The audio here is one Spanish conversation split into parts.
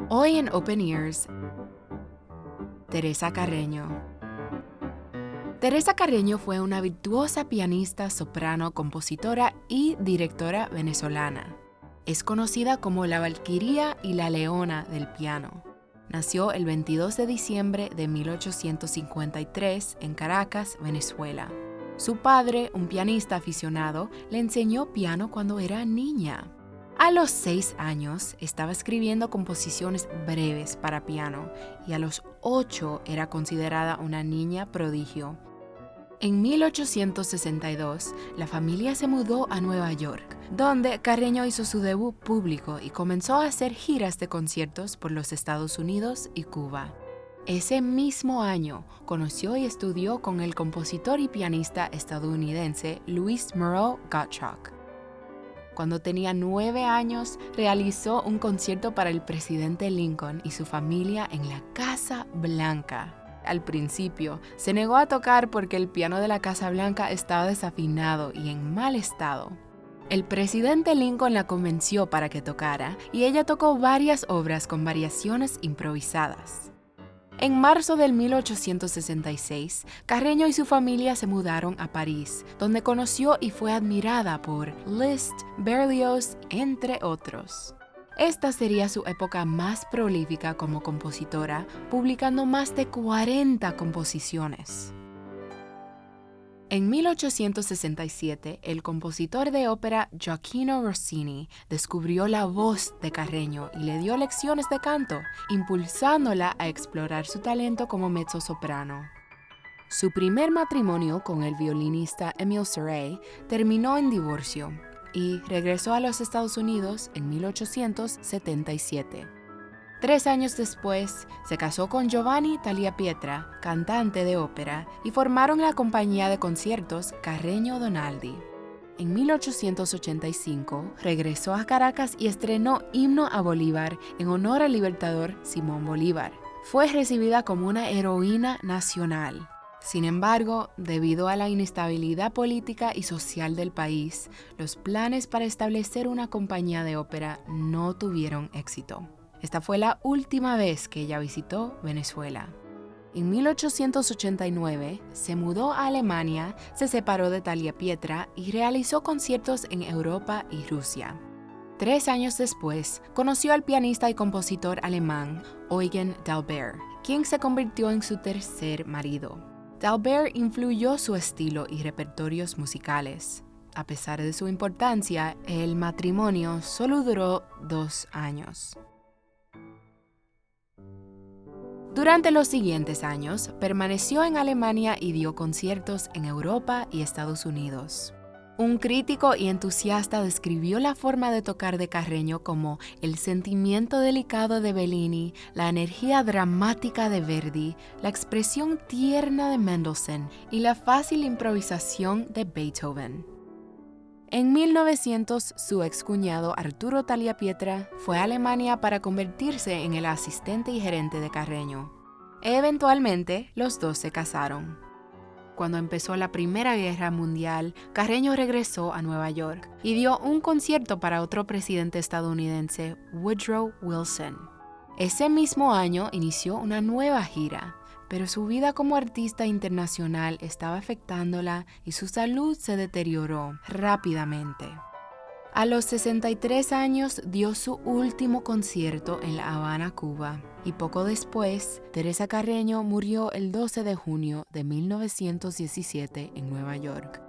Hoy en Open Ears, Teresa Carreño. Teresa Carreño fue una virtuosa pianista, soprano, compositora y directora venezolana. Es conocida como la Valquiria y la Leona del piano. Nació el 22 de diciembre de 1853 en Caracas, Venezuela. Su padre, un pianista aficionado, le enseñó piano cuando era niña. A los 6 años estaba escribiendo composiciones breves para piano y a los 8 era considerada una niña prodigio. En 1862, la familia se mudó a Nueva York, donde Carreño hizo su debut público y comenzó a hacer giras de conciertos por los Estados Unidos y Cuba. Ese mismo año, conoció y estudió con el compositor y pianista estadounidense Louis Moreau Gottschalk. Cuando tenía 9 años, realizó un concierto para el presidente Lincoln y su familia en la Casa Blanca. Al principio, se negó a tocar porque el piano de la Casa Blanca estaba desafinado y en mal estado. El presidente Lincoln la convenció para que tocara y ella tocó varias obras con variaciones improvisadas. En marzo del 1866, Carreño y su familia se mudaron a París, donde conoció y fue admirada por Liszt, Berlioz, entre otros. Esta sería su época más prolífica como compositora, publicando más de 40 composiciones. En 1867, el compositor de ópera Gioachino Rossini descubrió la voz de Carreño y le dio lecciones de canto, impulsándola a explorar su talento como mezzosoprano. Su primer matrimonio con el violinista Émile Sauret terminó en divorcio y regresó a los Estados Unidos en 1877. 3 años después, se casó con Giovanni Tagliapietra, cantante de ópera, y formaron la compañía de conciertos Carreño Donaldi. En 1885, regresó a Caracas y estrenó Himno a Bolívar en honor al libertador Simón Bolívar. Fue recibida como una heroína nacional. Sin embargo, debido a la inestabilidad política y social del país, los planes para establecer una compañía de ópera no tuvieron éxito. Esta fue la última vez que ella visitó Venezuela. En 1889 se mudó a Alemania, se separó de Tagliapietra y realizó conciertos en Europa y Rusia. 3 años después, conoció al pianista y compositor alemán Eugen d'Albert, quien se convirtió en su tercer marido. D'Albert influyó su estilo y repertorios musicales. A pesar de su importancia, el matrimonio solo duró 2 años. Durante los siguientes años, permaneció en Alemania y dio conciertos en Europa y Estados Unidos. Un crítico y entusiasta describió la forma de tocar de Carreño como el sentimiento delicado de Bellini, la energía dramática de Verdi, la expresión tierna de Mendelssohn y la fácil improvisación de Beethoven. En 1900, su excuñado Arturo Tagliapietra fue a Alemania para convertirse en el asistente y gerente de Carreño. Eventualmente, los dos se casaron. Cuando empezó la Primera Guerra Mundial, Carreño regresó a Nueva York y dio un concierto para otro presidente estadounidense, Woodrow Wilson. Ese mismo año inició una nueva gira, pero su vida como artista internacional estaba afectándola y su salud se deterioró rápidamente. A los 63 años dio su último concierto en La Habana, Cuba, y poco después, Teresa Carreño murió el 12 de junio de 1917 en Nueva York.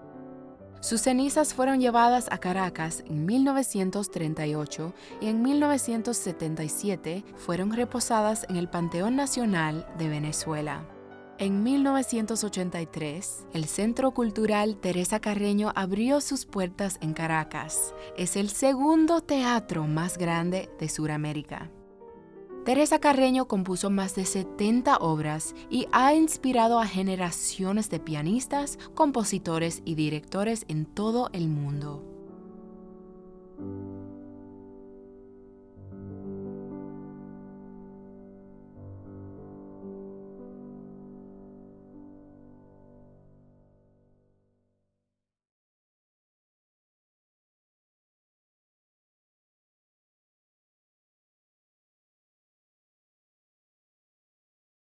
Sus cenizas fueron llevadas a Caracas en 1938 y en 1977 fueron reposadas en el Panteón Nacional de Venezuela. En 1983, el Centro Cultural Teresa Carreño abrió sus puertas en Caracas. Es el segundo teatro más grande de Sudamérica. Teresa Carreño compuso más de 70 obras y ha inspirado a generaciones de pianistas, compositores y directores en todo el mundo.